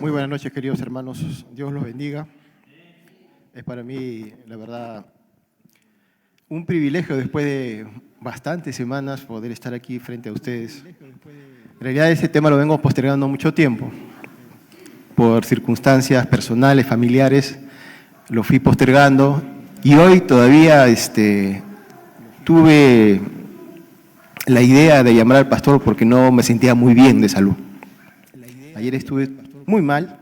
Muy buenas noches, queridos hermanos. Dios los bendiga. Es para mí, la verdad, un privilegio después de bastantes semanas poder estar aquí frente a ustedes. En realidad ese tema lo vengo postergando mucho tiempo. Por circunstancias personales, familiares, lo fui postergando y hoy todavía tuve la idea de llamar al pastor porque no me sentía muy bien de salud. Ayer estuve muy mal,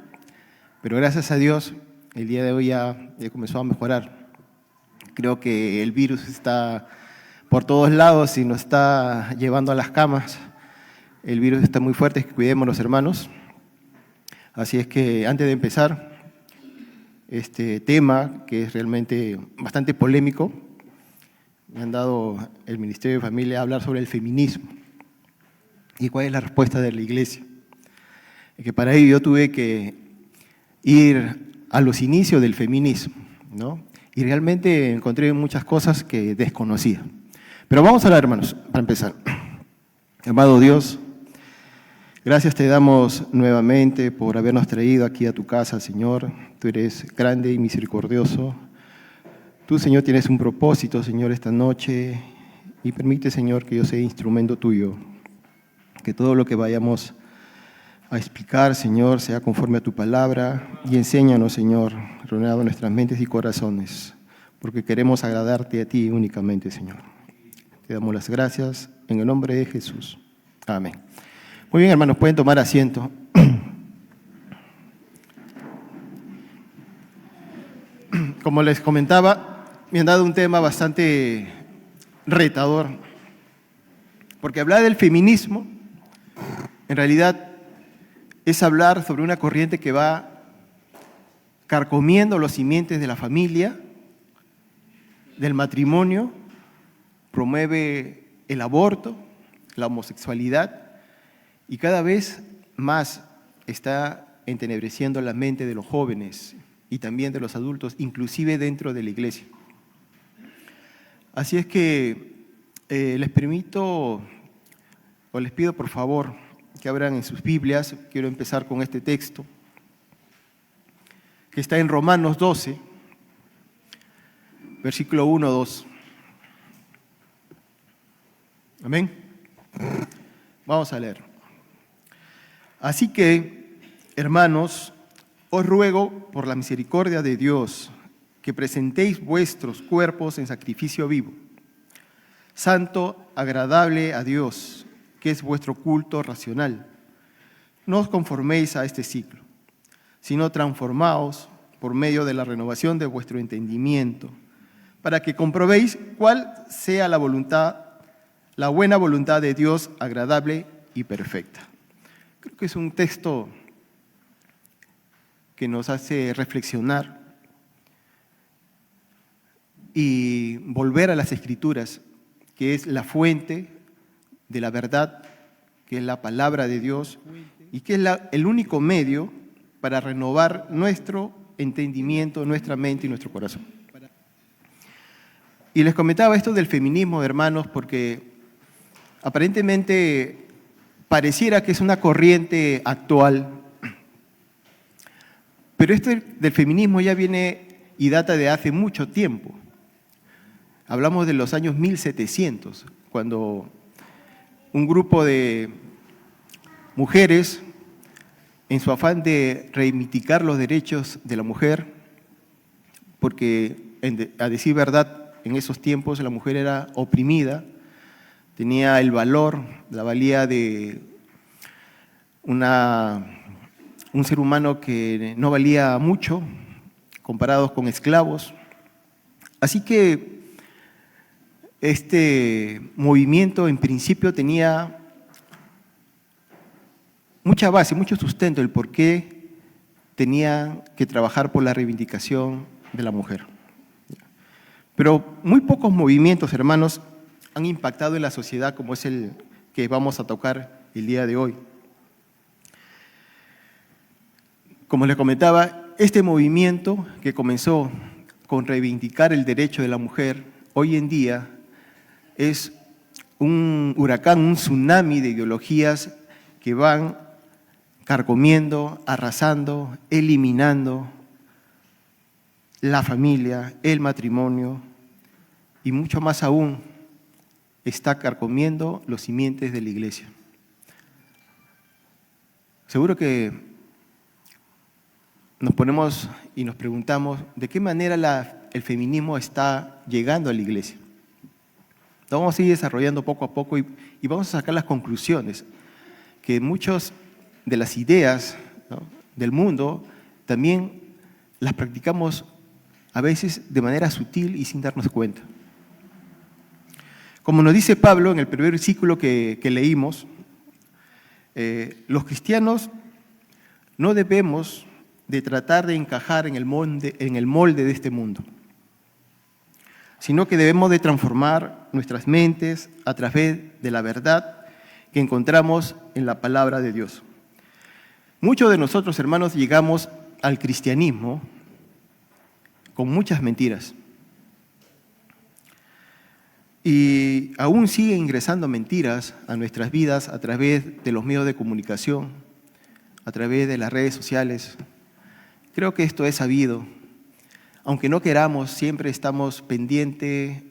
pero gracias a Dios el día de hoy ya comenzó a mejorar. Creo que el virus está por todos lados y nos está llevando a las camas. El virus está muy fuerte, cuidemos los hermanos. Así es que antes de empezar este tema, que es realmente bastante polémico, me han dado el Ministerio de Familia a hablar sobre el feminismo y cuál es la respuesta de la Iglesia. Y que para ello yo tuve que ir a los inicios del feminismo, ¿no? Y realmente encontré muchas cosas que desconocía. Pero vamos a hablar, hermanos, para empezar. Amado Dios, gracias te damos nuevamente por habernos traído aquí a tu casa, Señor. Tú eres grande y misericordioso. Tú, Señor, tienes un propósito, Señor, esta noche. Y permite, Señor, que yo sea instrumento tuyo. Que todo lo que vayamos a explicar, Señor, sea conforme a tu palabra. Y enséñanos, Señor, renovando nuestras mentes y corazones. Porque queremos agradarte a ti únicamente, Señor. Te damos las gracias en el nombre de Jesús. Amén. Muy bien, hermanos, pueden tomar asiento. Como les comentaba, me han dado un tema bastante retador, porque hablar del feminismo, en realidad, es hablar sobre una corriente que va carcomiendo los simientes de la familia, del matrimonio, promueve el aborto, la homosexualidad, y cada vez más está entenebreciendo la mente de los jóvenes y también de los adultos, inclusive dentro de la iglesia. Así es que les permito, o les pido por favor, que abran en sus Biblias. Quiero empezar con este texto, que está en Romanos 12, versículo 1-2. Amén. Vamos a leer. Así que, hermanos, os ruego por la misericordia de Dios que presentéis vuestros cuerpos en sacrificio vivo, santo, agradable a Dios, que es vuestro culto racional. No os conforméis a este siglo, sino transformaos por medio de la renovación de vuestro entendimiento, para que comprobéis cuál sea la voluntad, la buena voluntad de Dios, agradable y perfecta. Creo que es un texto que nos hace reflexionar y volver a las Escrituras, que es la fuente de la verdad, que es la palabra de Dios y que es el único medio para renovar nuestro entendimiento, nuestra mente y nuestro corazón. Y les comentaba esto del feminismo, hermanos, porque aparentemente pareciera que es una corriente actual, pero esto del feminismo ya viene y data de hace mucho tiempo. Hablamos de los años 1700, cuando un grupo de mujeres, en su afán de reivindicar los derechos de la mujer, porque a decir verdad, en esos tiempos la mujer era oprimida, tenía el valor, la valía de un ser humano que no valía mucho, comparados con esclavos. Así que este movimiento en principio tenía mucha base, mucho sustento, el por qué tenía que trabajar por la reivindicación de la mujer. Pero muy pocos movimientos, hermanos, han impactado en la sociedad como es el que vamos a tocar el día de hoy. Como les comentaba, este movimiento que comenzó con reivindicar el derecho de la mujer, hoy en día es un huracán, un tsunami de ideologías que van carcomiendo, arrasando, eliminando la familia, el matrimonio y mucho más aún, está carcomiendo los simientes de la iglesia. Seguro que nos ponemos y nos preguntamos de qué manera el feminismo está llegando a la iglesia. Lo vamos a ir desarrollando poco a poco y vamos a sacar las conclusiones, que muchas de las ideas, ¿no?, del mundo también las practicamos a veces de manera sutil y sin darnos cuenta. Como nos dice Pablo en el primer versículo que leímos, los cristianos no debemos de tratar de encajar en el molde de este mundo, sino que debemos de transformar nuestras mentes a través de la verdad que encontramos en la palabra de Dios. Muchos de nosotros, hermanos, llegamos al cristianismo con muchas mentiras. Y aún siguen ingresando mentiras a nuestras vidas a través de los medios de comunicación, a través de las redes sociales. Creo que esto es sabido. Aunque no queramos, siempre estamos pendientes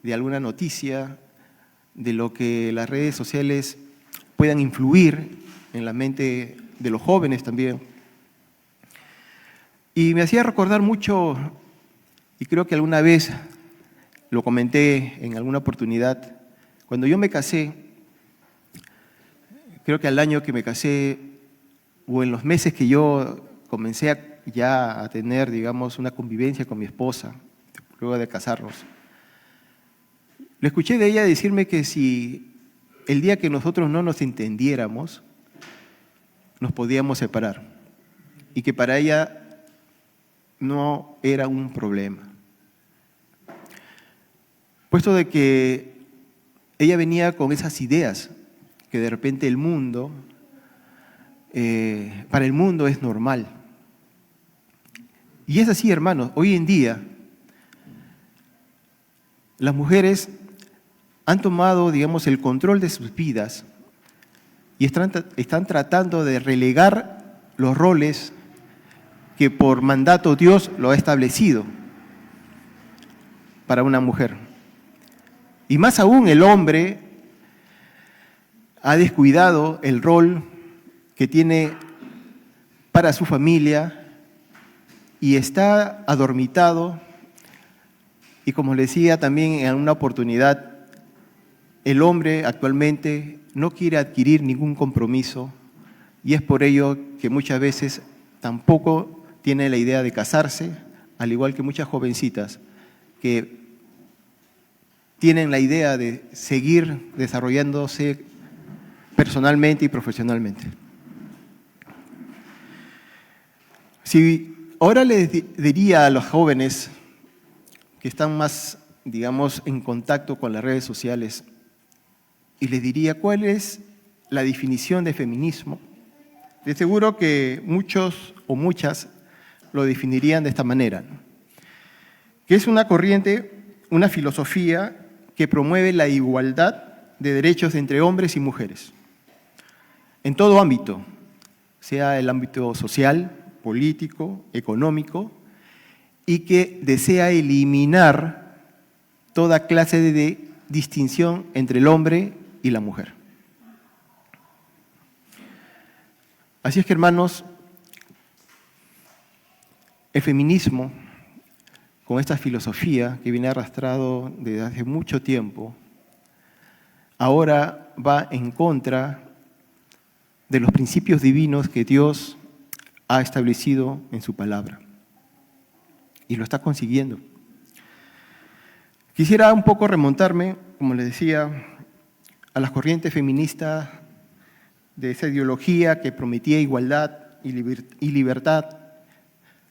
de alguna noticia, de lo que las redes sociales puedan influir en la mente de los jóvenes también. Y me hacía recordar mucho, y creo que alguna vez lo comenté en alguna oportunidad, cuando yo me casé, creo que al año que me casé, o en los meses que yo comencé ya a tener, digamos, una convivencia con mi esposa, luego de casarnos, le escuché de ella decirme que si el día que nosotros no nos entendiéramos, nos podíamos separar, y que para ella no era un problema. Puesto de que ella venía con esas ideas, que de repente el mundo, para el mundo es normal. Y es así, hermanos, hoy en día las mujeres han tomado, digamos, el control de sus vidas y están tratando de relegar los roles que por mandato Dios lo ha establecido para una mujer. Y más aún el hombre ha descuidado el rol que tiene para su familia y está adormitado. Y como le decía también en una oportunidad, el hombre actualmente no quiere adquirir ningún compromiso y es por ello que muchas veces tampoco tiene la idea de casarse, al igual que muchas jovencitas que tienen la idea de seguir desarrollándose personalmente y profesionalmente. Si ahora les diría a los jóvenes que están más, digamos, en contacto con las redes sociales, y les diría cuál es la definición de feminismo, de seguro que muchos o muchas lo definirían de esta manera, ¿no?, que es una corriente, una filosofía que promueve la igualdad de derechos entre hombres y mujeres, en todo ámbito, sea el ámbito social, político, económico, y que desea eliminar toda clase de distinción entre el hombre y la mujer. Así es que, hermanos, el feminismo, con esta filosofía que viene arrastrado desde hace mucho tiempo, ahora va en contra de los principios divinos que Dios ha establecido en su palabra. Y lo está consiguiendo. Quisiera un poco remontarme, como les decía, a las corrientes feministas de esa ideología que prometía igualdad y libertad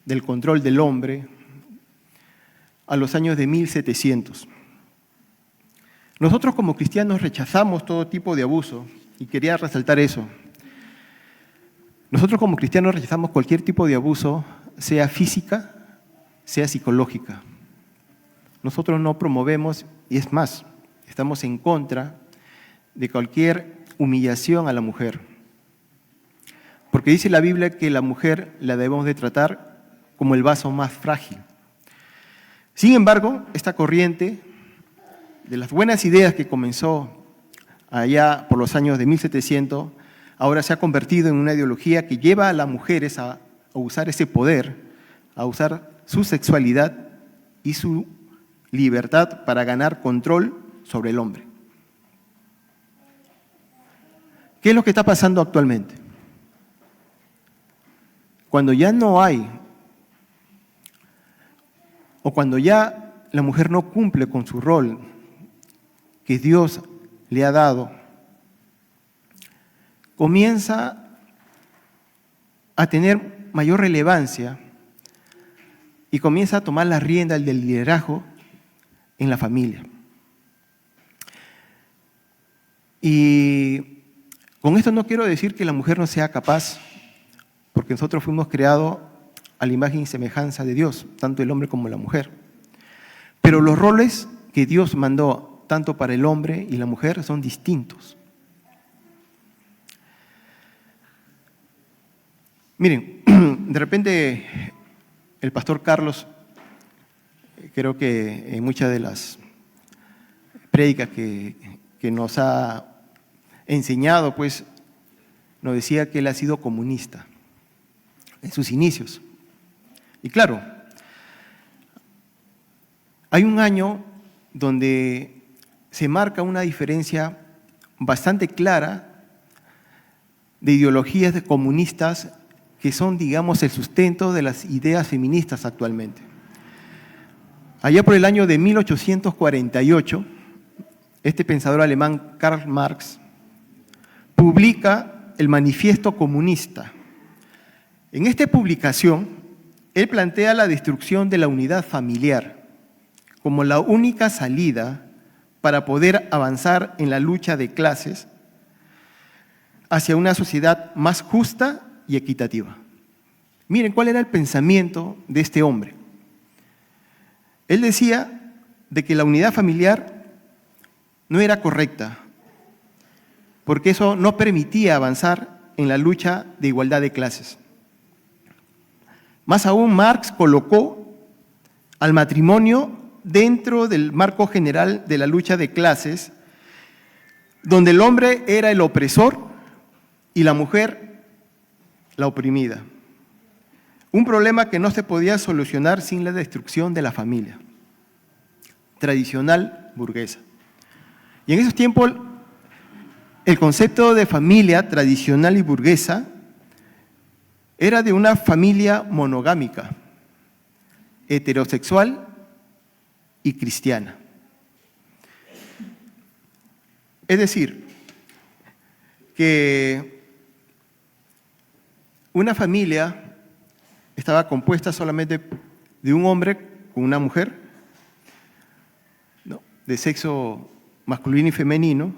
del control del hombre a los años de 1700. Nosotros como cristianos rechazamos todo tipo de abuso y quería resaltar eso. Nosotros como cristianos rechazamos cualquier tipo de abuso, sea física, sea psicológica. Nosotros no promovemos, y es más, estamos en contra de cualquier humillación a la mujer. porque dice la Biblia que la mujer la debemos de tratar como el vaso más frágil. Sin embargo, esta corriente de las buenas ideas que comenzó allá por los años de 1700, ahora se ha convertido en una ideología que lleva a las mujeres a usar ese poder, a usar su sexualidad y su libertad para ganar control sobre el hombre. ¿Qué es lo que está pasando actualmente? Cuando ya no hay, o cuando ya la mujer no cumple con su rol que Dios le ha dado, comienza a tener mayor relevancia y comienza a tomar la rienda del liderazgo en la familia. Y con esto no quiero decir que la mujer no sea capaz, porque nosotros fuimos creados a la imagen y semejanza de Dios, tanto el hombre como la mujer. Pero los roles que Dios mandó tanto para el hombre y la mujer son distintos. Miren, de repente el pastor Carlos, creo que en muchas de las prédicas que nos ha enseñado, pues nos decía que él ha sido comunista en sus inicios. Y claro, hay un año donde se marca una diferencia bastante clara de ideologías comunistas que son, digamos, el sustento de las ideas feministas actualmente. Allá por el año de 1848, este pensador alemán Karl Marx publica el Manifiesto Comunista. En esta publicación, él plantea la destrucción de la unidad familiar como la única salida para poder avanzar en la lucha de clases hacia una sociedad más justa y equitativa. Miren cuál era el pensamiento de este hombre. Él decía de que la unidad familiar no era correcta, porque eso no permitía avanzar en la lucha de igualdad de clases. Más aún, Marx colocó al matrimonio dentro del marco general de la lucha de clases, donde el hombre era el opresor y la mujer la oprimida. Un problema que no se podía solucionar sin la destrucción de la familia tradicional burguesa. Y en esos tiempos, el concepto de familia tradicional y burguesa era de una familia monogámica, heterosexual y cristiana. Es decir, que una familia estaba compuesta solamente de un hombre con una mujer, ¿no?, de sexo masculino y femenino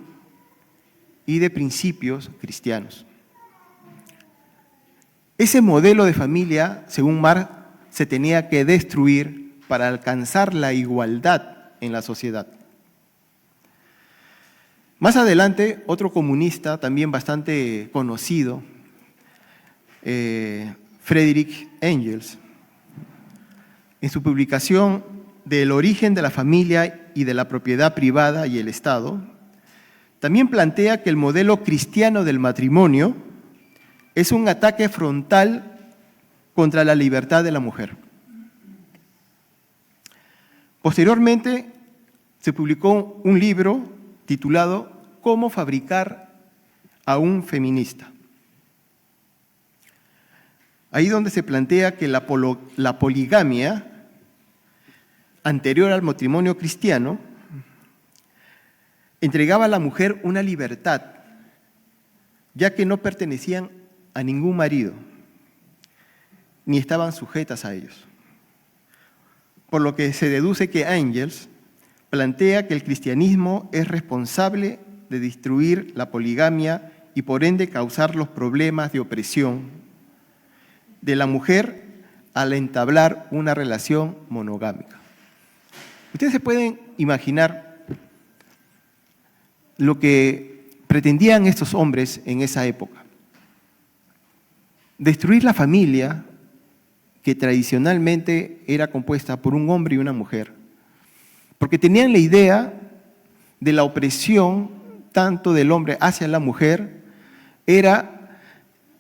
y de principios cristianos. Ese modelo de familia, según Marx, se tenía que destruir para alcanzar la igualdad en la sociedad. Más adelante, otro comunista también bastante conocido, Friedrich Engels, en su publicación del origen de la familia y de la propiedad privada y el Estado, también plantea que el modelo cristiano del matrimonio es un ataque frontal contra la libertad de la mujer. Posteriormente, se publicó un libro titulado «Cómo fabricar a un feminista». Ahí donde se plantea que la poligamia, anterior al matrimonio cristiano, entregaba a la mujer una libertad, ya que no pertenecían a ningún marido, ni estaban sujetas a ellos. Por lo que se deduce que Engels plantea que el cristianismo es responsable de destruir la poligamia y por ende causar los problemas de opresión de la mujer al entablar una relación monogámica. Ustedes se pueden imaginar lo que pretendían estos hombres en esa época. destruir la familia que tradicionalmente era compuesta por un hombre y una mujer, porque tenían la idea de la opresión tanto del hombre hacia la mujer, era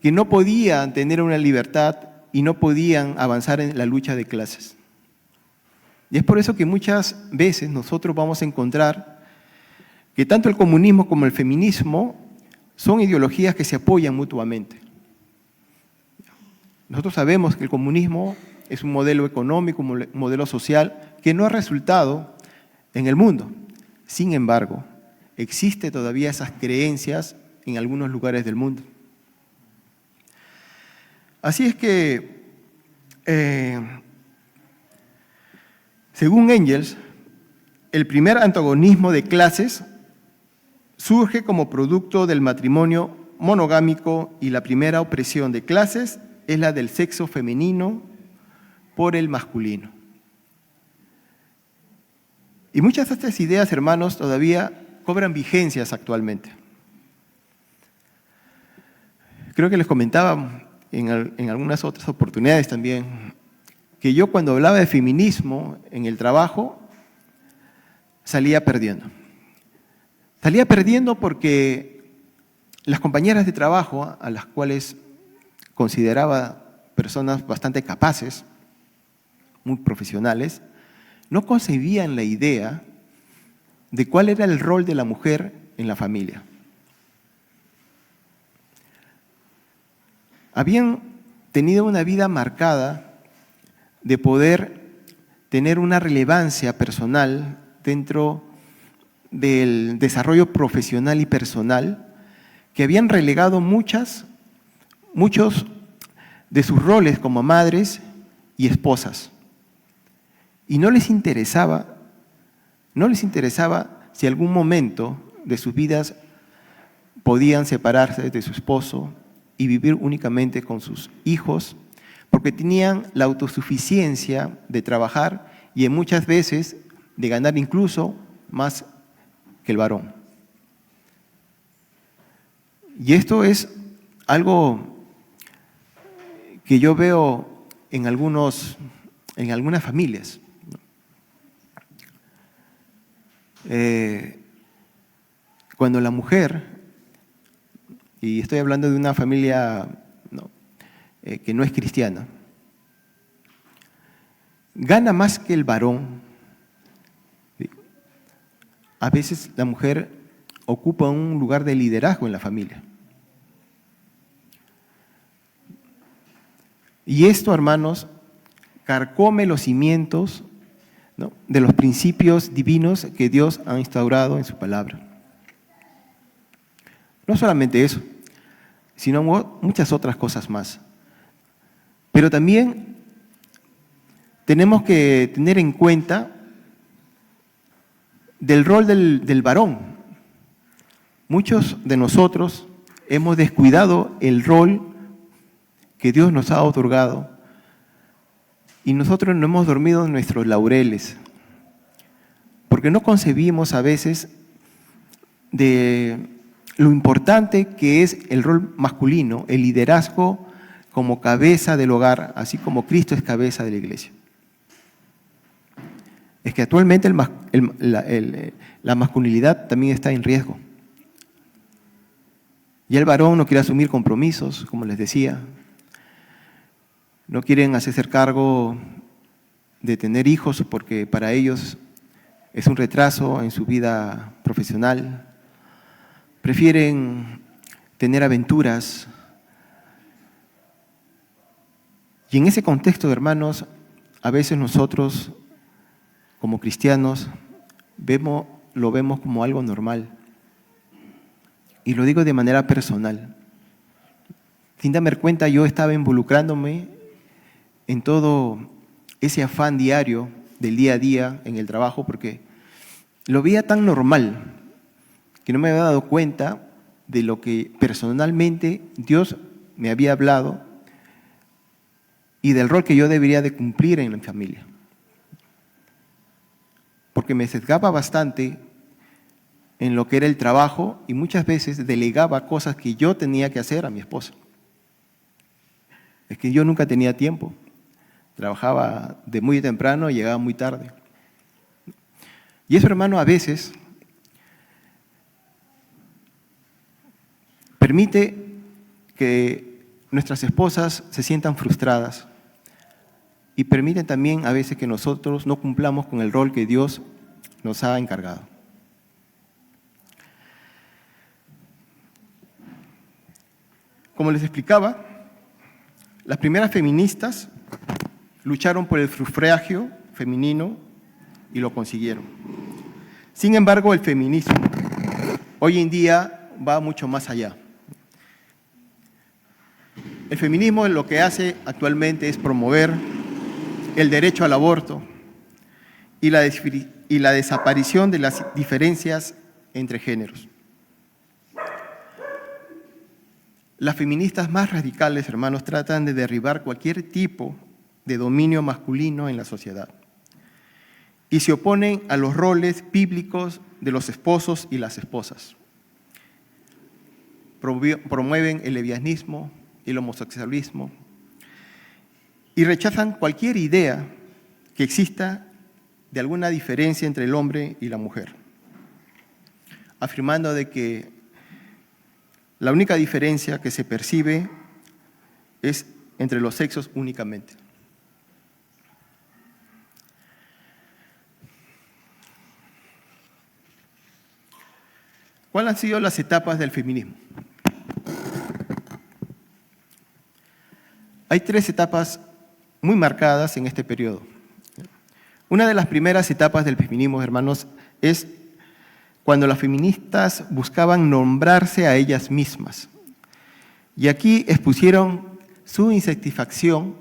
que no podían tener una libertad y no podían avanzar en la lucha de clases. Y es por eso que muchas veces nosotros vamos a encontrar que tanto el comunismo como el feminismo son ideologías que se apoyan mutuamente. Nosotros sabemos que el comunismo es un modelo económico, un modelo social que no ha resultado en el mundo. Sin embargo, existen todavía esas creencias en algunos lugares del mundo. Así es que, según Engels, el primer antagonismo de clases surge como producto del matrimonio monogámico y la primera opresión de clases es la del sexo femenino por el masculino. Y muchas de estas ideas, hermanos, todavía cobran vigencias actualmente. Creo que les comentaba en algunas otras oportunidades también que yo cuando hablaba de feminismo en el trabajo salía perdiendo. Salía perdiendo porque las compañeras de trabajo, a las cuales consideraba personas bastante capaces, muy profesionales, no concebían la idea de cuál era el rol de la mujer en la familia. Habían tenido una vida marcada de poder tener una relevancia personal dentro del desarrollo profesional y personal, que habían relegado muchos de sus roles como madres y esposas. Y no les interesaba si algún momento de sus vidas podían separarse de su esposo y vivir únicamente con sus hijos, porque tenían la autosuficiencia de trabajar y en muchas veces de ganar incluso más que el varón. Y esto es algo que yo veo en algunas familias. Cuando la mujer, y estoy hablando de una familia que no es cristiana, gana más que el varón, ¿sí? A veces la mujer ocupa un lugar de liderazgo en la familia. Y esto, hermanos, carcome los cimientos, ¿no?, de los principios divinos que Dios ha instaurado en su palabra. No solamente eso, sino muchas otras cosas más. Pero también tenemos que tener en cuenta del rol del varón. Muchos de nosotros hemos descuidado el rol que Dios nos ha otorgado y nosotros no hemos dormido en nuestros laureles, porque no concebimos a veces de lo importante que es el rol masculino, el liderazgo como cabeza del hogar, así como Cristo es cabeza de la iglesia. Es que actualmente la masculinidad también está en riesgo. Ya el varón no quiere asumir compromisos, como les decía. No quieren hacerse cargo de tener hijos porque para ellos es un retraso en su vida profesional. Prefieren tener aventuras. Y en ese contexto, hermanos, a veces nosotros, como cristianos, lo vemos como algo normal. Y lo digo de manera personal. Sin darme cuenta, yo estaba involucrándome en todo ese afán diario del día a día en el trabajo, porque lo veía tan normal que no me había dado cuenta de lo que personalmente Dios me había hablado y del rol que yo debería de cumplir en la familia. Porque me sesgaba bastante en lo que era el trabajo y muchas veces delegaba cosas que yo tenía que hacer a mi esposa. Es que yo nunca tenía tiempo. Trabajaba de muy temprano y llegaba muy tarde. Y eso, hermano, a veces permite que nuestras esposas se sientan frustradas y permite también a veces que nosotros no cumplamos con el rol que Dios nos ha encargado. Como les explicaba, las primeras feministas lucharon por el sufragio femenino y lo consiguieron. Sin embargo, el feminismo hoy en día va mucho más allá. El feminismo lo que hace actualmente es promover el derecho al aborto y la desaparición de las diferencias entre géneros. Las feministas más radicales, hermanos, tratan de derribar cualquier tipo de dominio masculino en la sociedad y se oponen a los roles bíblicos de los esposos y las esposas. Promueven el lesbianismo y el homosexualismo y rechazan cualquier idea que exista de alguna diferencia entre el hombre y la mujer, afirmando de que la única diferencia que se percibe es entre los sexos únicamente. ¿Cuáles han sido las etapas del feminismo? Hay 3 etapas muy marcadas en este periodo. Una de las primeras etapas del feminismo, hermanos, es cuando las feministas buscaban nombrarse a ellas mismas. Y aquí expusieron su insatisfacción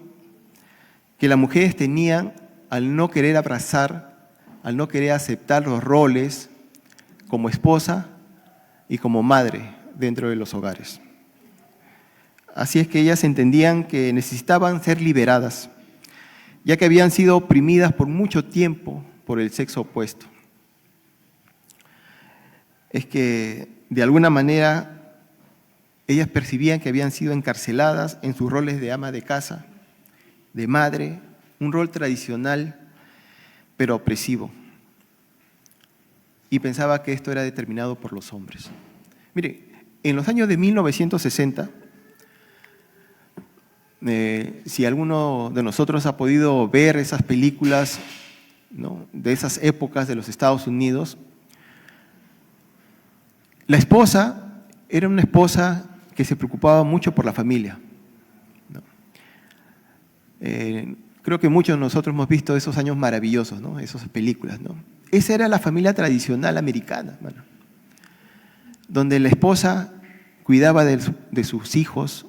que las mujeres tenían al no querer abrazar, al no querer aceptar los roles como esposa y como madre dentro de los hogares. Así es que ellas entendían que necesitaban ser liberadas, ya que habían sido oprimidas por mucho tiempo por el sexo opuesto. Es que de alguna manera ellas percibían que habían sido encarceladas en sus roles de ama de casa, de madre, un rol tradicional pero opresivo. Y pensaba que esto era determinado por los hombres. Mire, en los años de 1960, si alguno de nosotros ha podido ver esas películas, ¿no?, de esas épocas de los Estados Unidos, la esposa era una esposa que se preocupaba mucho por la familia, ¿no? Creo que muchos de nosotros hemos visto esos años maravillosos, ¿no?, esas películas, ¿no? Esa era la familia tradicional americana, hermano, donde la esposa cuidaba de sus hijos,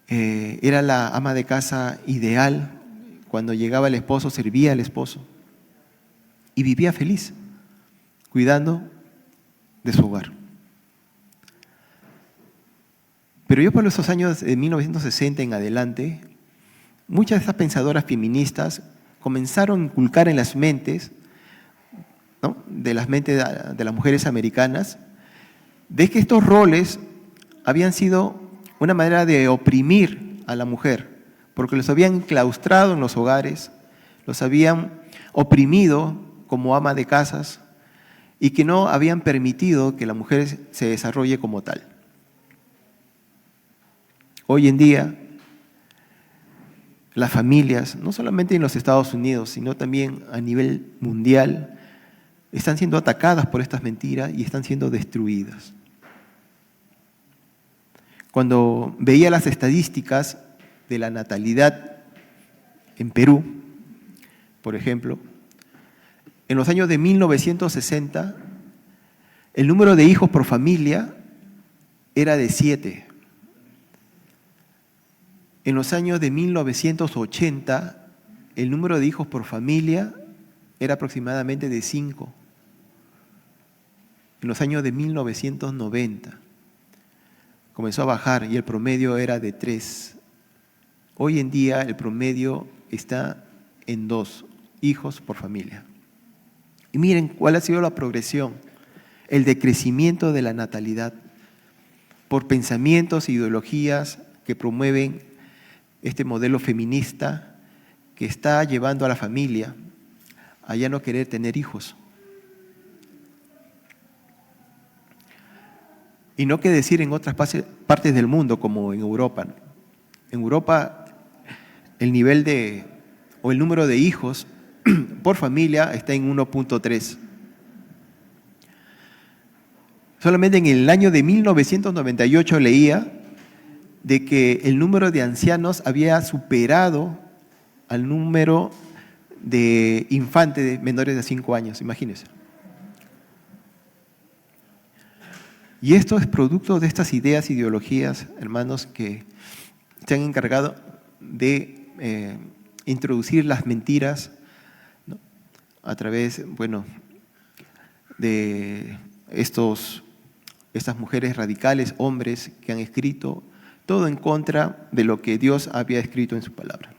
era la ama de casa ideal. Cuando llegaba el esposo, servía al esposo y vivía feliz, cuidando de su hogar. Pero yo por esos años de 1960 en adelante, muchas de estas pensadoras feministas comenzaron a inculcar en las mentes, ¿no?, de las mentes de las mujeres americanas, de que estos roles habían sido una manera de oprimir a la mujer, porque los habían claustrado en los hogares, los habían oprimido como ama de casas y que no habían permitido que la mujer se desarrolle como tal. Hoy en día, las familias, no solamente en los Estados Unidos, sino también a nivel mundial, están siendo atacadas por estas mentiras y están siendo destruidas. Cuando veía las estadísticas de la natalidad en Perú, por ejemplo, en los años de 1960, el número de hijos por familia era de 7. En los años de 1980, el número de hijos por familia era aproximadamente de 5. En los años de 1990 comenzó a bajar y el promedio era de 3. Hoy en día el promedio está en 2 hijos por familia. Y miren cuál ha sido la progresión, el decrecimiento de la natalidad por pensamientos e ideologías que promueven este modelo feminista que está llevando a la familia a ya no querer tener hijos. Y no que decir en otras partes del mundo, como en Europa. En Europa, el nivel o el número de hijos por familia está en 1.3. Solamente en el año de 1998 leía de que el número de ancianos había superado al número de infantes menores de 5 años, imagínense. Y esto es producto de estas ideas, ideologías, hermanos, que se han encargado de introducir las mentiras, ¿no?, a través, de estas mujeres radicales, hombres que han escrito todo en contra de lo que Dios había escrito en su palabra.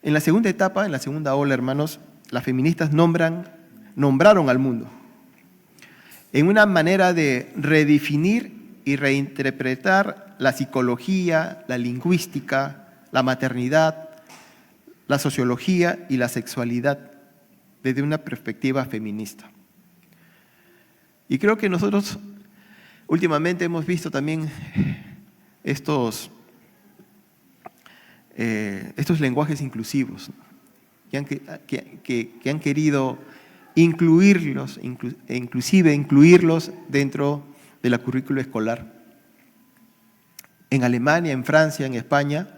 En la segunda etapa, en la segunda ola, hermanos, las feministas nombraron al mundo en una manera de redefinir y reinterpretar la psicología, la lingüística, la maternidad, la sociología y la sexualidad desde una perspectiva feminista. Y creo que nosotros últimamente hemos visto también estos lenguajes inclusivos, que han querido incluirlos, inclusive incluirlos dentro de la currícula escolar. En Alemania, en Francia, en España,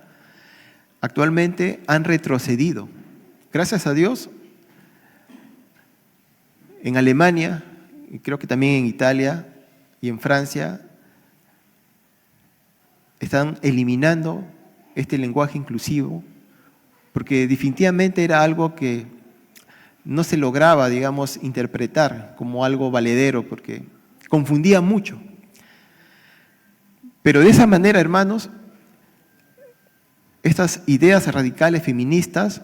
actualmente han retrocedido. Gracias a Dios, en Alemania, y creo que también en Italia y en Francia, están eliminando este lenguaje inclusivo, porque definitivamente era algo que no se lograba, interpretar como algo valedero, porque confundía mucho. Pero de esa manera, hermanos, estas ideas radicales feministas,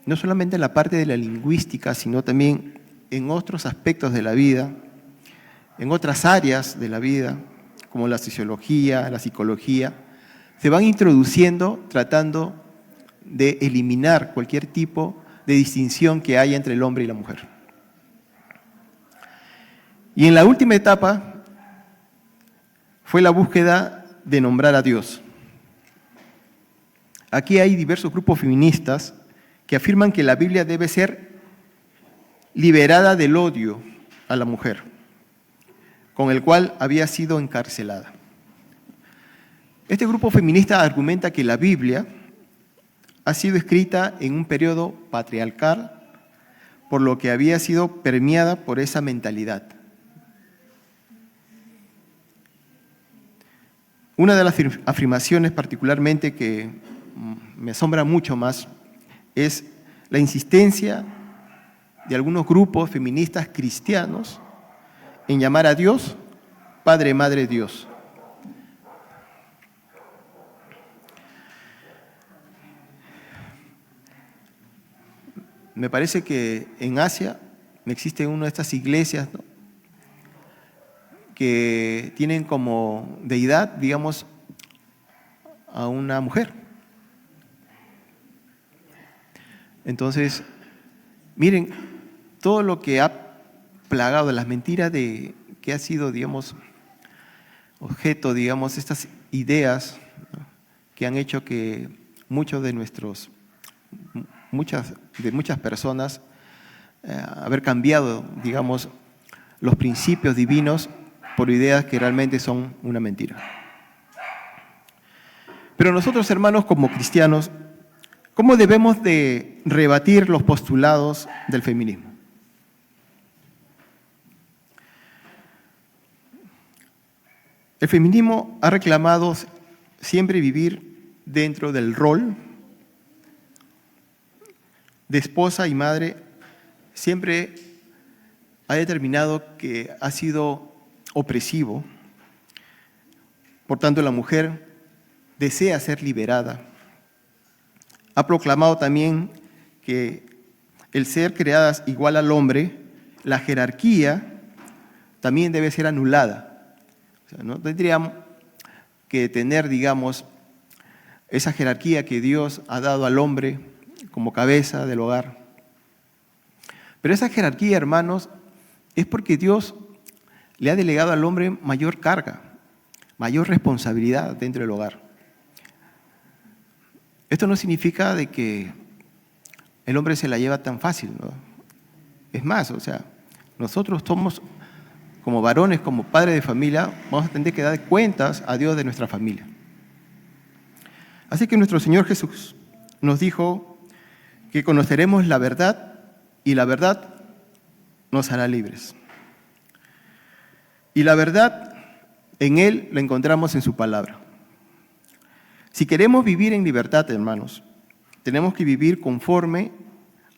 no solamente en la parte de la lingüística, sino también en otros aspectos de la vida, en otras áreas de la vida, como la sociología, la psicología, se van introduciendo tratando de eliminar cualquier tipo de distinción que haya entre el hombre y la mujer. Y en la última etapa fue la búsqueda de nombrar a Dios. Aquí hay diversos grupos feministas que afirman que la Biblia debe ser liberada del odio a la mujer, con el cual había sido encarcelada. Este grupo feminista argumenta que la Biblia ha sido escrita en un periodo patriarcal, por lo que había sido permeada por esa mentalidad. Una de las afirmaciones particularmente que me asombra mucho más es la insistencia de algunos grupos feministas cristianos en llamar a Dios Padre, Madre, Dios. Me parece que en Asia existe una de estas iglesias, ¿no?, que tienen como deidad, a una mujer. Entonces, miren, todo lo que ha plagado, las mentiras que ha sido, objeto, estas ideas, ¿no?, que han hecho que muchas personas haber cambiado, los principios divinos por ideas que realmente son una mentira. Pero nosotros, hermanos, como cristianos, ¿cómo debemos de rebatir los postulados del feminismo? El feminismo ha reclamado siempre vivir dentro del rol de esposa y madre. Siempre ha determinado que ha sido opresivo. Por tanto, la mujer desea ser liberada. Ha proclamado también que el ser creadas igual al hombre, la jerarquía también debe ser anulada. O sea, no tendríamos que tener, digamos, esa jerarquía que Dios ha dado al hombre como cabeza del hogar. Pero esa jerarquía, hermanos, es porque Dios le ha delegado al hombre mayor carga, mayor responsabilidad dentro del hogar. Esto no significa de que el hombre se la lleva tan fácil, ¿no? Es más, nosotros somos, como varones, como padres de familia, vamos a tener que dar cuentas a Dios de nuestra familia. Así que nuestro Señor Jesús nos dijo que conoceremos la verdad y la verdad nos hará libres. Y la verdad en Él la encontramos en su palabra. Si queremos vivir en libertad, hermanos, tenemos que vivir conforme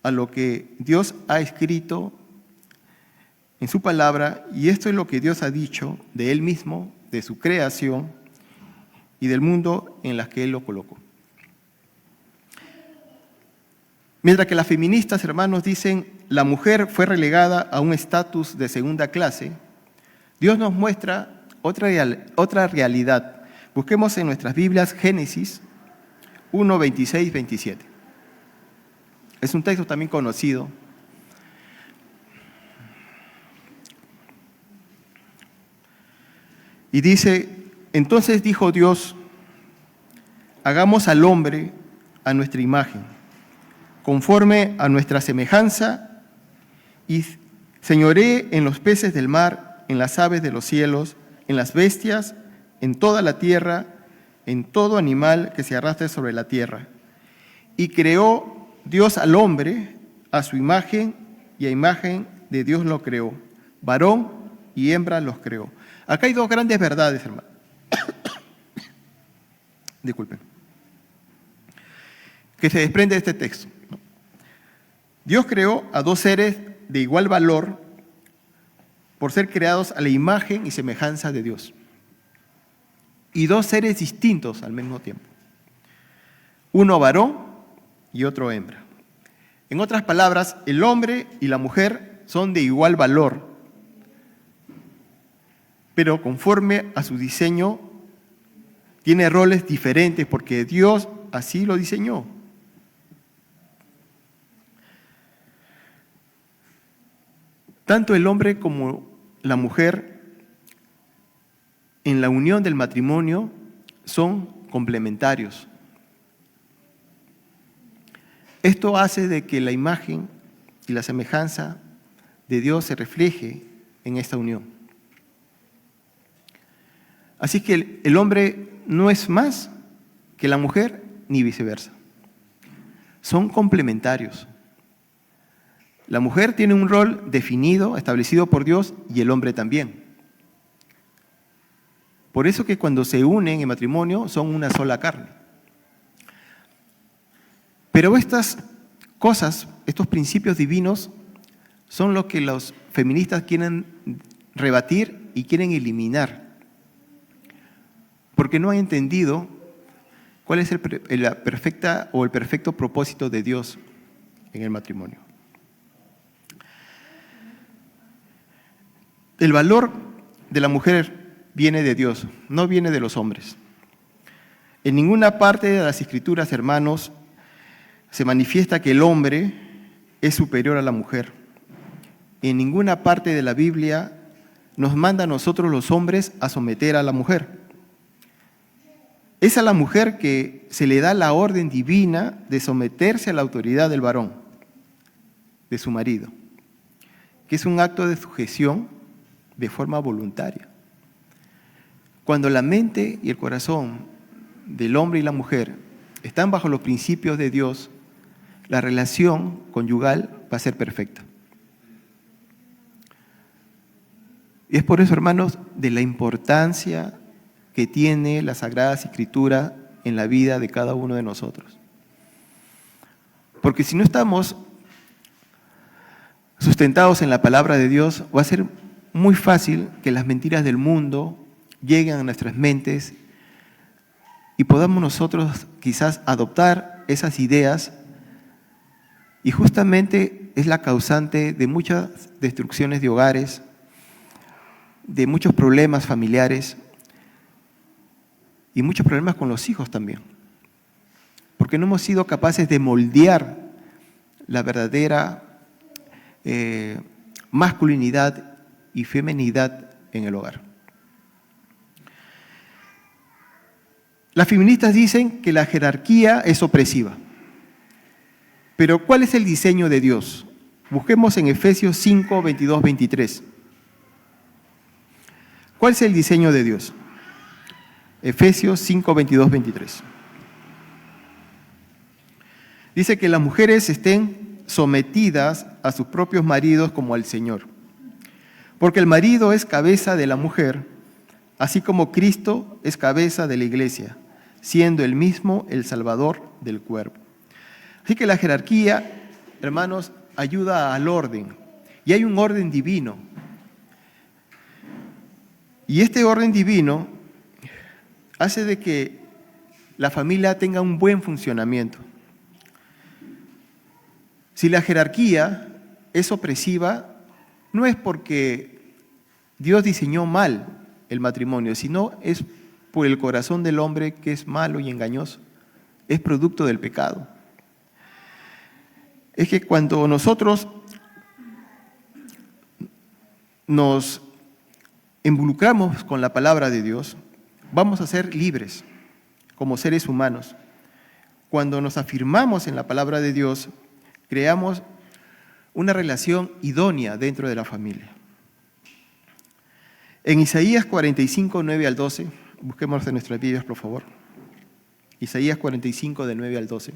a lo que Dios ha escrito en su palabra, y esto es lo que Dios ha dicho de Él mismo, de su creación y del mundo en las que Él lo colocó. Mientras que las feministas, hermanos, dicen la mujer fue relegada a un estatus de segunda clase, Dios nos muestra otra realidad. Busquemos en nuestras Biblias Génesis 1, 26, 27. Es un texto también conocido. Y dice, entonces dijo Dios, hagamos al hombre a nuestra imagen, conforme a nuestra semejanza, y señoree en los peces del mar, en las aves de los cielos, en las bestias, en toda la tierra, en todo animal que se arrastre sobre la tierra. Y creó Dios al hombre a su imagen, y a imagen de Dios lo creó. Varón y hembra los creó. Acá hay dos grandes verdades, hermano. Disculpen. Que se desprende de este texto. Dios creó a dos seres de igual valor por ser creados a la imagen y semejanza de Dios. Y dos seres distintos al mismo tiempo. Uno varón y otro hembra. En otras palabras, el hombre y la mujer son de igual valor, pero conforme a su diseño, tiene roles diferentes porque Dios así lo diseñó. Tanto el hombre como la mujer en la unión del matrimonio son complementarios. Esto hace de que la imagen y la semejanza de Dios se refleje en esta unión. Así que el hombre no es más que la mujer ni viceversa. Son complementarios. La mujer tiene un rol definido, establecido por Dios, y el hombre también. Por eso que cuando se unen en matrimonio son una sola carne. Pero estas cosas, estos principios divinos, son lo que los feministas quieren rebatir y quieren eliminar. Porque no han entendido cuál es el perfecto propósito de Dios en el matrimonio. El valor de la mujer viene de Dios, no viene de los hombres. En ninguna parte de las Escrituras, hermanos, se manifiesta que el hombre es superior a la mujer. En ninguna parte de la Biblia nos manda a nosotros los hombres a someter a la mujer. Es a la mujer que se le da la orden divina de someterse a la autoridad del varón, de su marido, que es un acto de sujeción de forma voluntaria. Cuando la mente y el corazón del hombre y la mujer están bajo los principios de Dios, la relación conyugal va a ser perfecta. Y es por eso, hermanos, de la importancia que tiene la Sagrada Escritura en la vida de cada uno de nosotros. Porque si no estamos sustentados en la palabra de Dios, va a ser muy fácil que las mentiras del mundo lleguen a nuestras mentes y podamos nosotros quizás adoptar esas ideas, y justamente es la causante de muchas destrucciones de hogares, de muchos problemas familiares, y muchos problemas con los hijos también, porque no hemos sido capaces de moldear la verdadera masculinidad y feminidad en el hogar. Las feministas dicen que la jerarquía es opresiva. Pero ¿cuál es el diseño de Dios? Busquemos en Efesios 5, 22, 23. ¿Cuál es el diseño de Dios? Efesios 5, 22, 23. Dice que las mujeres estén sometidas a sus propios maridos como al Señor. Porque el marido es cabeza de la mujer, así como Cristo es cabeza de la iglesia, siendo él mismo el Salvador del cuerpo. Así que la jerarquía, hermanos, ayuda al orden. Y hay un orden divino. Y este orden divino hace de que la familia tenga un buen funcionamiento. Si la jerarquía es opresiva, no es porque Dios diseñó mal el matrimonio, sino es por el corazón del hombre que es malo y engañoso. Es producto del pecado. Es que cuando nosotros nos involucramos con la palabra de Dios, vamos a ser libres como seres humanos. Cuando nos afirmamos en la palabra de Dios, creamos una relación idónea dentro de la familia. En Isaías 45, 9 al 12, busquemos en nuestras Biblias, por favor. Isaías 45, de 9 al 12.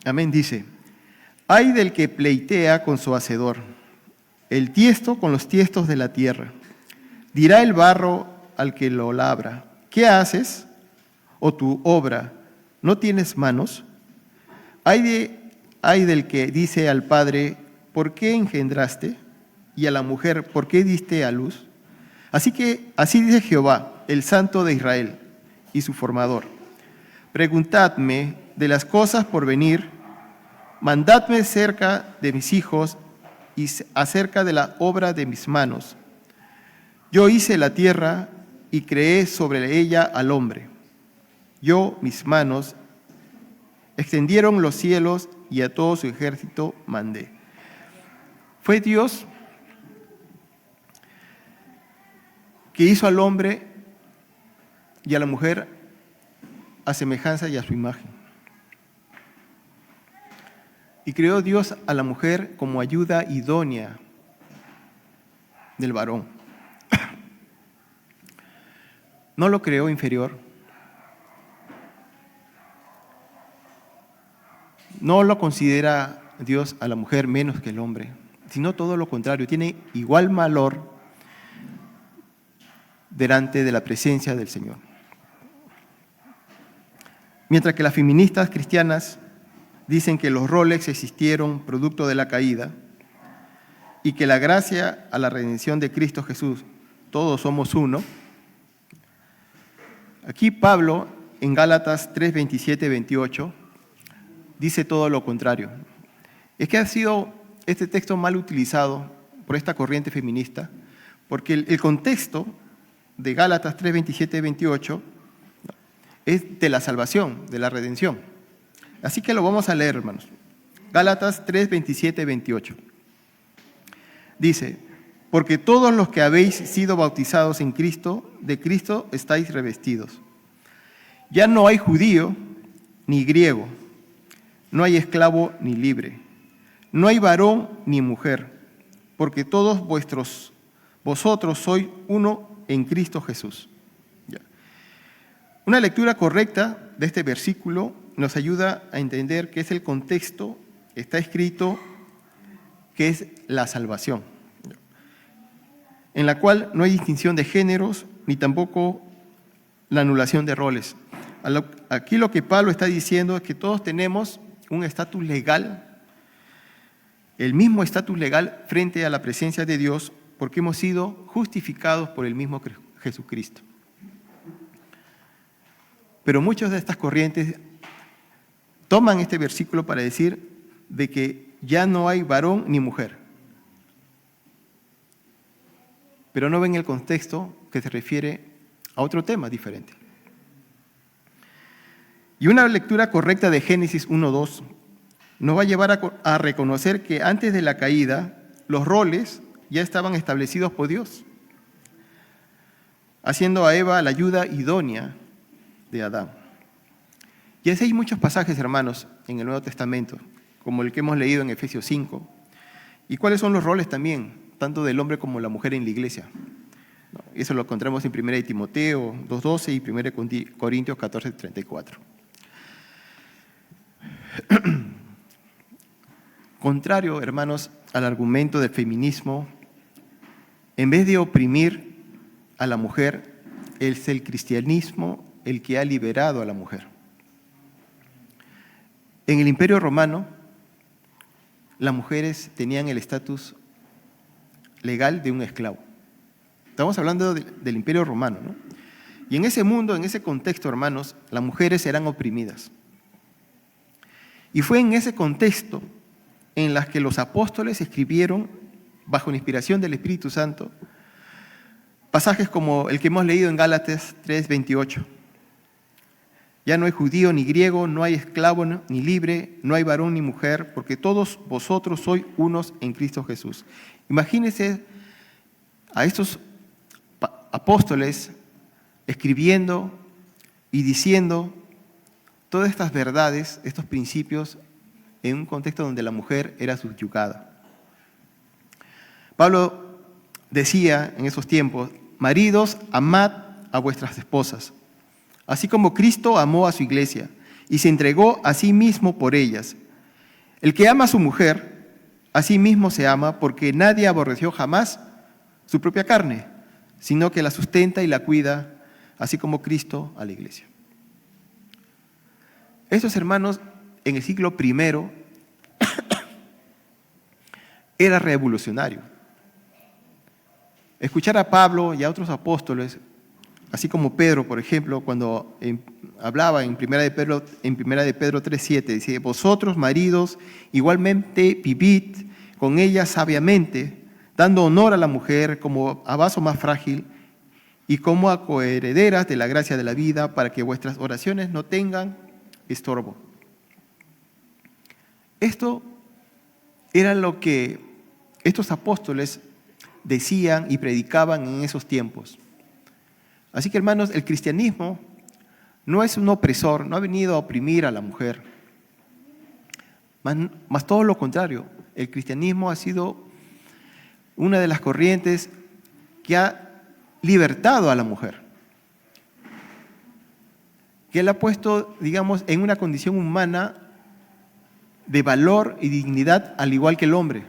Amén, dice: ay del que pleitea con su hacedor, el tiesto con los tiestos de la tierra. Dirá el barro al que lo labra: ¿qué haces? ¿O tu obra no tienes manos? Ay del que dice al padre: ¿por qué engendraste? Y a la mujer: ¿por qué diste a luz? Así dice Jehová, el Santo de Israel y su formador: preguntadme de las cosas por venir, mandadme cerca de mis hijos y acerca de la obra de mis manos. Yo hice la tierra y creé sobre ella al hombre. Yo, mis manos, extendieron los cielos y a todo su ejército mandé. Fue Dios que hizo al hombre y a la mujer a semejanza y a su imagen. Y creó Dios a la mujer como ayuda idónea del varón. No lo creó inferior. No lo considera Dios a la mujer menos que el hombre, sino todo lo contrario, tiene igual valor delante de la presencia del Señor. Mientras que las feministas cristianas dicen que los roles existieron producto de la caída y que la gracia a la redención de Cristo Jesús, todos somos uno, aquí Pablo en Gálatas 3, 27, 28 dice todo lo contrario. Es que ha sido este texto mal utilizado por esta corriente feminista, porque el contexto de Gálatas 3, 27, 28 es de la salvación, de la redención. Así que lo vamos a leer, hermanos. Gálatas 3, 27, 28. Dice: porque todos los que habéis sido bautizados en Cristo, de Cristo estáis revestidos. Ya no hay judío ni griego, no hay esclavo ni libre, no hay varón ni mujer, porque todos vosotros sois uno en Cristo Jesús. Ya. Una lectura correcta de este versículo nos ayuda a entender qué es el contexto, está escrito que es la salvación, en la cual no hay distinción de géneros ni tampoco la anulación de roles. Aquí lo que Pablo está diciendo es que todos tenemos un estatus legal, el mismo estatus legal frente a la presencia de Dios, porque hemos sido justificados por el mismo Jesucristo. Pero muchas de estas corrientes toman este versículo para decir de que ya no hay varón ni mujer, pero no ven el contexto que se refiere a otro tema diferente. Y una lectura correcta de Génesis 1:2 nos va a llevar a reconocer que antes de la caída, los roles ya estaban establecidos por Dios, haciendo a Eva la ayuda idónea de Adán. Y así hay muchos pasajes, hermanos, en el Nuevo Testamento, como el que hemos leído en Efesios 5. ¿Y cuáles son los roles también, tanto del hombre como la mujer en la iglesia? Eso lo encontramos en 1 Timoteo 2:12 y 1 Corintios 14:34. Contrario, hermanos, al argumento del feminismo, en vez de oprimir a la mujer, es el cristianismo el que ha liberado a la mujer. En el Imperio Romano, las mujeres tenían el estatus legal de un esclavo. Estamos hablando del Imperio Romano, ¿no? Y en ese mundo, en ese contexto, hermanos, las mujeres eran oprimidas. Y fue en ese contexto en las que los apóstoles escribieron, bajo la inspiración del Espíritu Santo, pasajes como el que hemos leído en Gálatas 3:28. Ya no hay judío ni griego, no hay esclavo ni libre, no hay varón ni mujer, porque todos vosotros sois unos en Cristo Jesús. Imagínense a estos apóstoles escribiendo y diciendo todas estas verdades, estos principios, en un contexto donde la mujer era subyugada. Pablo decía en esos tiempos: maridos, amad a vuestras esposas, así como Cristo amó a su iglesia y se entregó a sí mismo por ellas. El que ama a su mujer, a sí mismo se ama, porque nadie aborreció jamás su propia carne, sino que la sustenta y la cuida, así como Cristo a la iglesia. Estos hermanos, en el siglo I, era revolucionario. Escuchar a Pablo y a otros apóstoles, así como Pedro, por ejemplo, cuando hablaba en 1 de Pedro 3:7, dice: vosotros, maridos, igualmente vivid con ella sabiamente, dando honor a la mujer como a vaso más frágil y como a coherederas de la gracia de la vida, para que vuestras oraciones no tengan estorbo. Esto era lo que estos apóstoles decían y predicaban en esos tiempos. Así que, hermanos, el cristianismo no es un opresor, no ha venido a oprimir a la mujer. Más todo lo contrario, el cristianismo ha sido una de las corrientes que ha libertado a la mujer, que la ha puesto, digamos, en una condición humana de valor y dignidad al igual que el hombre.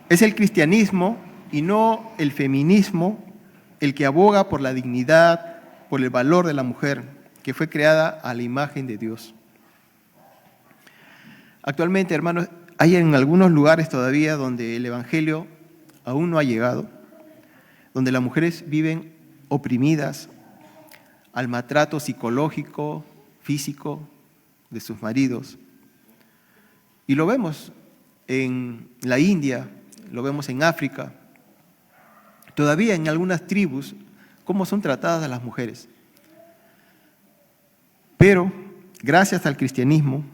Es el cristianismo y no el feminismo el que aboga por la dignidad, por el valor de la mujer, que fue creada a la imagen de Dios. Actualmente, hermanos, hay en algunos lugares todavía donde el evangelio aún no ha llegado, donde las mujeres viven oprimidas al maltrato psicológico, físico de sus maridos. Y lo vemos en la India, lo vemos en África, todavía en algunas tribus, cómo son tratadas las mujeres. Pero, gracias al cristianismo,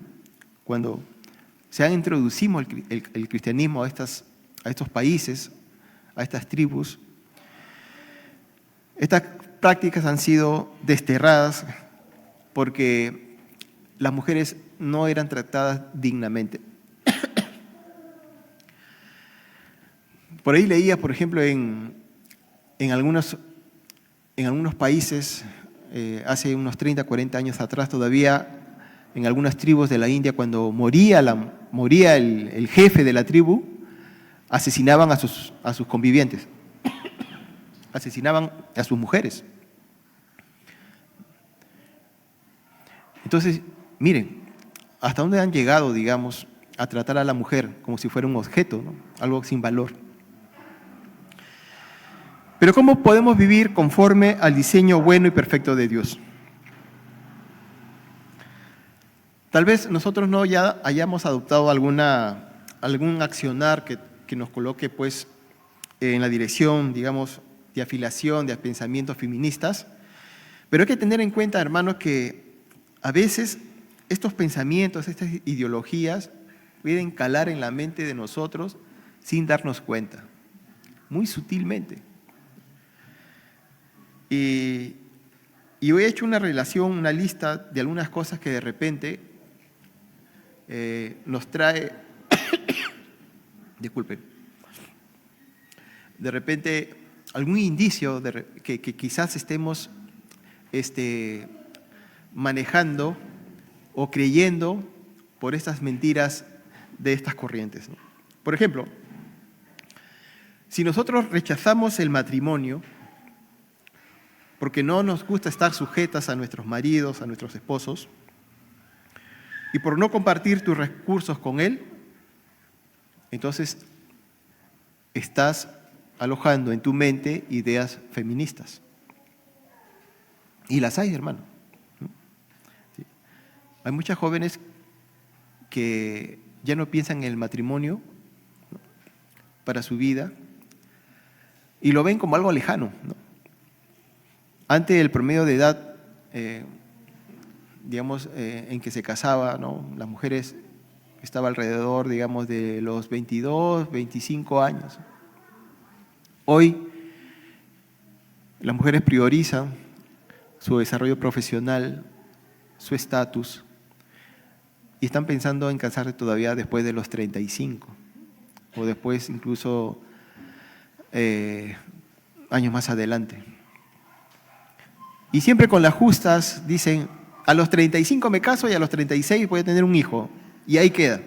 cuando se ha introducido el cristianismo a estos países, a estas tribus, estas prácticas han sido desterradas porque las mujeres no eran tratadas dignamente. Por ahí leía, por ejemplo, en algunos países, hace unos 30, 40 años atrás todavía, en algunas tribus de la India, cuando moría el jefe de la tribu, asesinaban a sus convivientes, asesinaban a sus mujeres. Entonces, miren, hasta dónde han llegado, digamos, a tratar a la mujer como si fuera un objeto, ¿no? Algo sin valor. Pero ¿cómo podemos vivir conforme al diseño bueno y perfecto de Dios? Tal vez nosotros no ya hayamos adoptado algún accionar que nos coloque pues en la dirección, digamos, de y afiliación de pensamientos feministas, pero hay que tener en cuenta, hermanos, que a veces estos pensamientos, estas ideologías pueden calar en la mente de nosotros sin darnos cuenta, muy sutilmente. Y hoy he hecho una relación, una lista de algunas cosas que de repente nos trae, disculpen, de repente algún indicio que quizás estemos manejando o creyendo por estas mentiras de estas corrientes, ¿no? Por ejemplo, si nosotros rechazamos el matrimonio porque no nos gusta estar sujetas a nuestros maridos, a nuestros esposos, y por no compartir tus recursos con él, entonces estás alojando en tu mente ideas feministas. Y las hay, hermano. ¿Sí? Hay muchas jóvenes que ya no piensan en el matrimonio, ¿no?, para su vida, y lo ven como algo lejano, ¿no? Antes el promedio de edad, en que se casaba, ¿no?, las mujeres estaba alrededor, digamos, de los 22, 25 años. Hoy las mujeres priorizan su desarrollo profesional, su estatus, y están pensando en casarse todavía después de los 35, o después incluso años más adelante. Y siempre con las justas dicen, a los 35 me caso y a los 36 voy a tener un hijo, y ahí queda.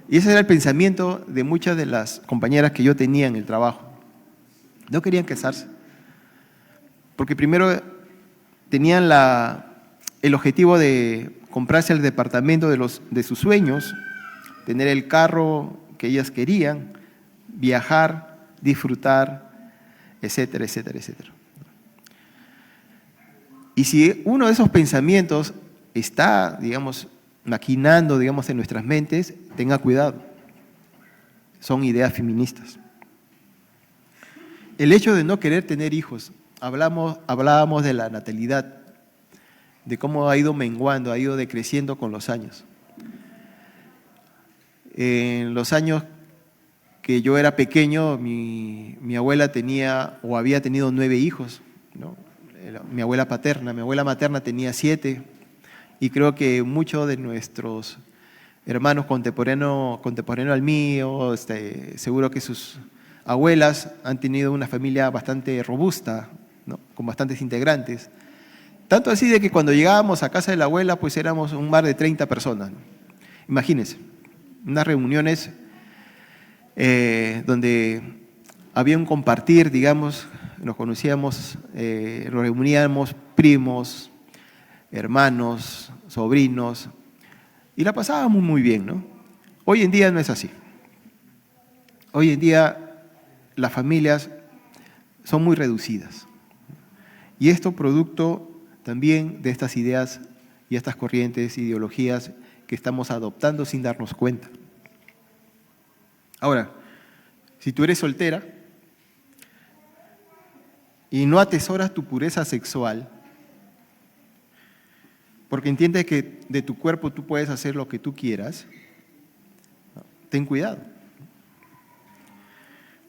Y ese era el pensamiento de muchas de las compañeras que yo tenía en el trabajo. No querían casarse, porque primero tenían el objetivo de comprarse el departamento de sus sueños, tener el carro que ellas querían, viajar, disfrutar, etcétera, etcétera, etcétera. Y si uno de esos pensamientos está, digamos, maquinando, digamos, en nuestras mentes, tenga cuidado. Son ideas feministas. El hecho de no querer tener hijos, hablábamos de la natalidad, de cómo ha ido menguando, ha ido decreciendo con los años. En los años que yo era pequeño, mi abuela tenía o había tenido 9 hijos, ¿no? Mi abuela materna tenía 7, y creo que muchos de nuestros hermanos contemporáneos al mío, seguro que sus abuelas han tenido una familia bastante robusta, ¿no?, con bastantes integrantes. Tanto así de que cuando llegábamos a casa de la abuela, pues éramos un mar de 30 personas, ¿no? Imagínense, unas reuniones donde había un compartir, digamos, nos conocíamos, nos reuníamos primos, hermanos, sobrinos, y la pasábamos muy bien, ¿no? Hoy en día no es así. Hoy en día las familias son muy reducidas. Y esto producto también de estas ideas y estas corrientes, ideologías que estamos adoptando sin darnos cuenta. Ahora, si tú eres soltera y no atesoras tu pureza sexual, porque entiendes que de tu cuerpo tú puedes hacer lo que tú quieras, ten cuidado,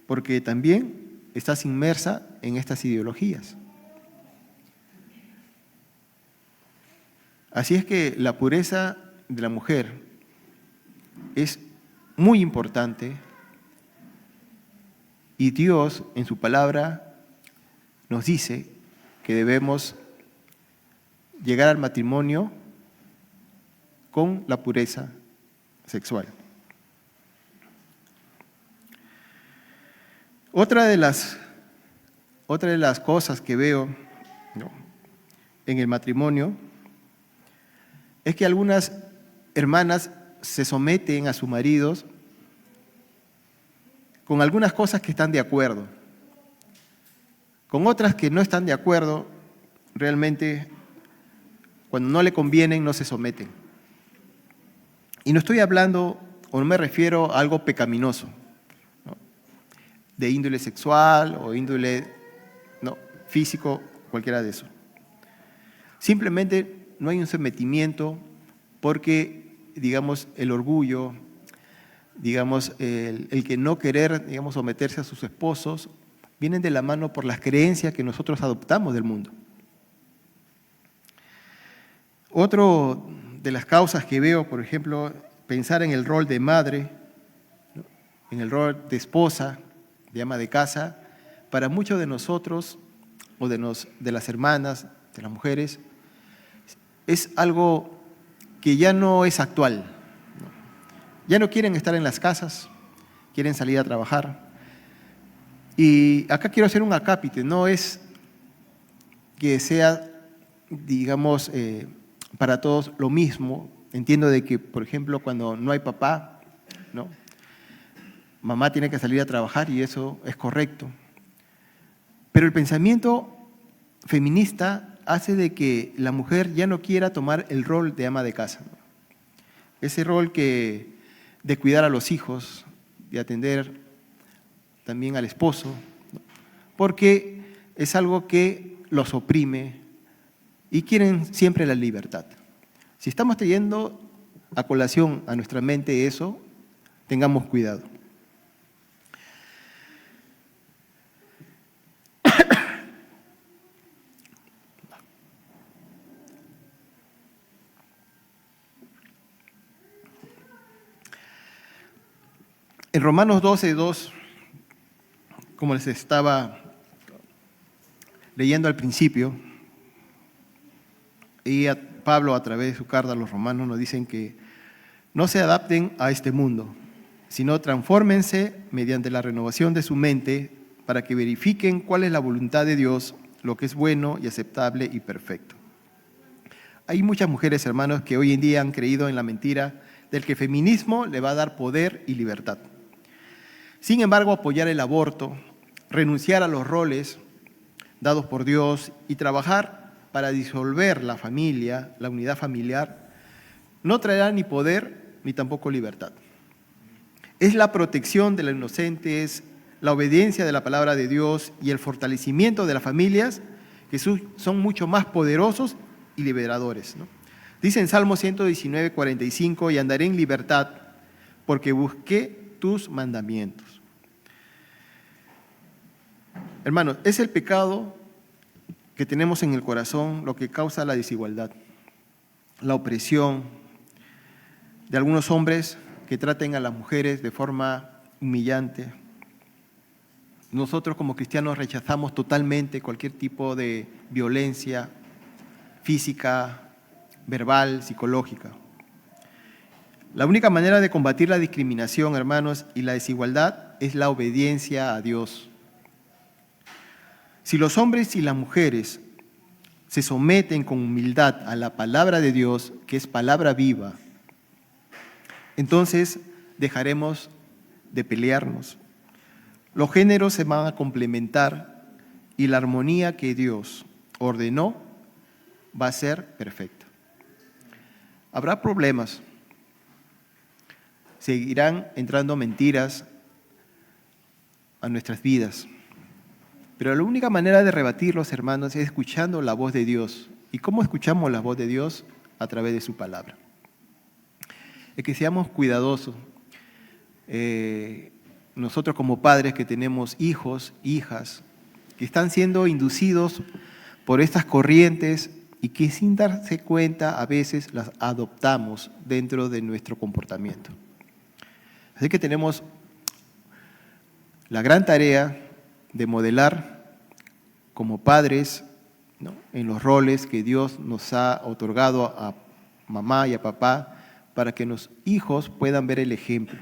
porque también estás inmersa en estas ideologías. Así es que la pureza de la mujer es muy importante, y Dios en su palabra nos dice que debemos llegar al matrimonio con la pureza sexual. Otra de las cosas que veo, ¿no?, en el matrimonio es que algunas hermanas se someten a sus maridos con algunas cosas que están de acuerdo, con otras que no están de acuerdo. Realmente, cuando no le convienen, no se someten. Y no estoy hablando, o no me refiero a algo pecaminoso, ¿no?, de índole sexual o índole físico, cualquiera de eso. Simplemente no hay un sometimiento porque, digamos, el orgullo, digamos, el que no querer, digamos, someterse a sus esposos, vienen de la mano por las creencias que nosotros adoptamos del mundo. Otro de las causas que veo, por ejemplo, pensar en el rol de madre, ¿no?, en el rol de esposa, de ama de casa, para muchos de nosotros, o de las hermanas, de las mujeres, es algo que ya no es actual, ¿no? Ya no quieren estar en las casas, quieren salir a trabajar. Y acá quiero hacer un acápite, no es que sea, digamos, para todos lo mismo. Entiendo de que, por ejemplo, cuando no hay papá, ¿no?, mamá tiene que salir a trabajar y eso es correcto. Pero el pensamiento feminista hace de que la mujer ya no quiera tomar el rol de ama de casa, ¿no? Ese rol de cuidar a los hijos, de atender también al esposo, ¿no?, porque es algo que los oprime y quieren siempre la libertad. Si estamos trayendo a colación a nuestra mente eso, tengamos cuidado. En Romanos 12:2, como les estaba leyendo al principio, y Pablo a través de su carta a los romanos nos dicen que no se adapten a este mundo, sino transfórmense mediante la renovación de su mente para que verifiquen cuál es la voluntad de Dios, lo que es bueno y aceptable y perfecto. Hay muchas mujeres, hermanos, que hoy en día han creído en la mentira del que el feminismo le va a dar poder y libertad. Sin embargo, apoyar el aborto, renunciar a los roles dados por Dios y trabajar para disolver la familia, la unidad familiar, no traerá ni poder ni tampoco libertad. Es la protección de los inocentes, la obediencia de la palabra de Dios y el fortalecimiento de las familias que son mucho más poderosos y liberadores, ¿no? Dice en Salmo 119:45, y andaré en libertad porque busqué tus mandamientos. Hermanos, es el pecado que tenemos en el corazón lo que causa la desigualdad, la opresión de algunos hombres que traten a las mujeres de forma humillante. Nosotros como cristianos rechazamos totalmente cualquier tipo de violencia física, verbal, psicológica. La única manera de combatir la discriminación, hermanos, y la desigualdad es la obediencia a Dios. Si los hombres y las mujeres se someten con humildad a la palabra de Dios, que es palabra viva, entonces dejaremos de pelearnos. Los géneros se van a complementar y la armonía que Dios ordenó va a ser perfecta. Habrá problemas, seguirán entrando mentiras a nuestras vidas, pero la única manera de rebatirlos, hermanos, es escuchando la voz de Dios. ¿Y cómo escuchamos la voz de Dios? A través de su palabra. Es que seamos cuidadosos. Nosotros como padres que tenemos hijos, hijas, que están siendo inducidos por estas corrientes y que sin darse cuenta a veces las adoptamos dentro de nuestro comportamiento. Así que tenemos la gran tarea de modelar como padres, ¿no?, en los roles que Dios nos ha otorgado a mamá y a papá para que los hijos puedan ver el ejemplo.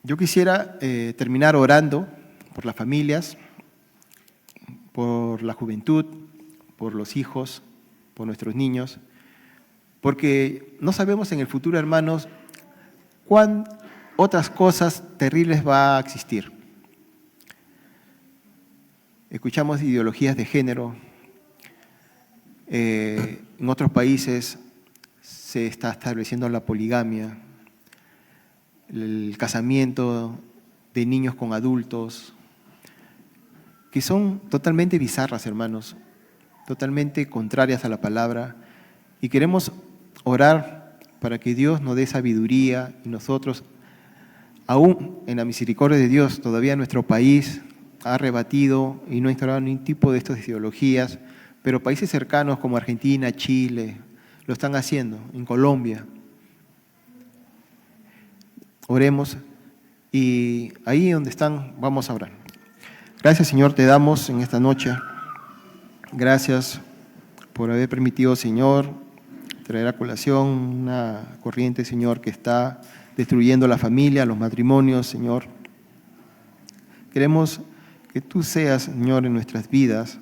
Yo quisiera terminar orando por las familias, por la juventud, por los hijos, por nuestros niños, porque no sabemos en el futuro, hermanos, cuán otras cosas terribles va a existir. Escuchamos ideologías de género. En otros países se está estableciendo la poligamia, el casamiento de niños con adultos, que son totalmente bizarras, hermanos, totalmente contrarias a la palabra, y queremos orar para que Dios nos dé sabiduría y nosotros, aún en la misericordia de Dios, todavía nuestro país ha rebatido y no ha instaurado ningún tipo de estas ideologías, pero países cercanos como Argentina, Chile, lo están haciendo, en Colombia. Oremos y ahí donde están vamos a orar. Gracias, Señor, te damos en esta noche. Gracias por haber permitido, Señor, traer a colación una corriente, Señor, que está destruyendo la familia, los matrimonios, Señor. Queremos que tú seas, Señor, en nuestras vidas,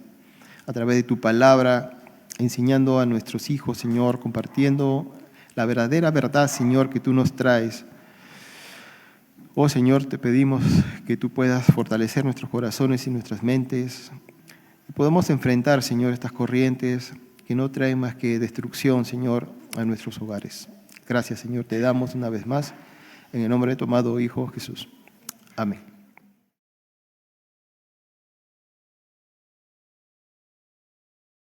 a través de tu palabra, enseñando a nuestros hijos, Señor, compartiendo la verdadera verdad, Señor, que tú nos traes. Oh, Señor, te pedimos que tú puedas fortalecer nuestros corazones y nuestras mentes y podamos enfrentar, Señor, estas corrientes que no traen más que destrucción, Señor, a nuestros hogares. Gracias, Señor, te damos una vez más, en el nombre de tu amado Hijo Jesús. Amén.